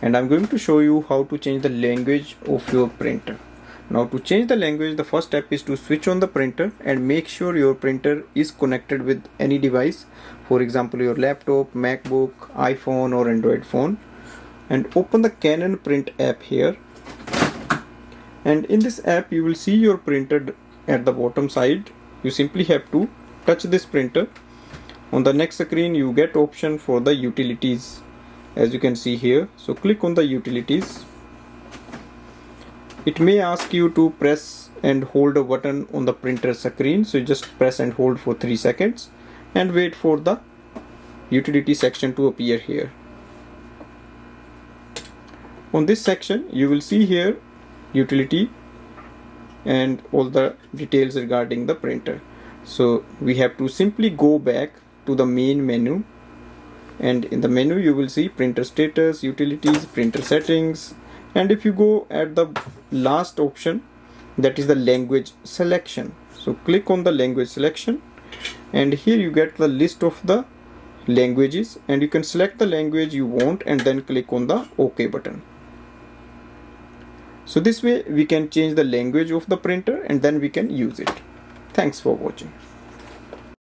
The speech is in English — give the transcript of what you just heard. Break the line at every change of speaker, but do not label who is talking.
and I'm going to show you how to change the language of your printer. Now to change the language, the first step is to switch on the printer and make sure your printer is connected with any device, for example your laptop, MacBook, iPhone or Android phone, and open the Canon print app here. And in this app you will see your printer at the bottom side. You simply have to touch this printer. On the next screen you get option for the utilities, as you can see here. So click on the utilities. It may ask you to press and hold a button on the printer screen, so you just press and hold for 3 seconds and wait for the utility section to appear here. On this section you will see here utility and all the details regarding the printer. So we have to simply go back to the main menu, and in the menu you will see printer status, utilities, printer settings, and if you go at the last option, that is the language selection. So click on the language selection, and here you get the list of the languages, and you can select the language you want and then click on the OK button. So this way we can change the language of the printer and then we can use it. Thanks for watching.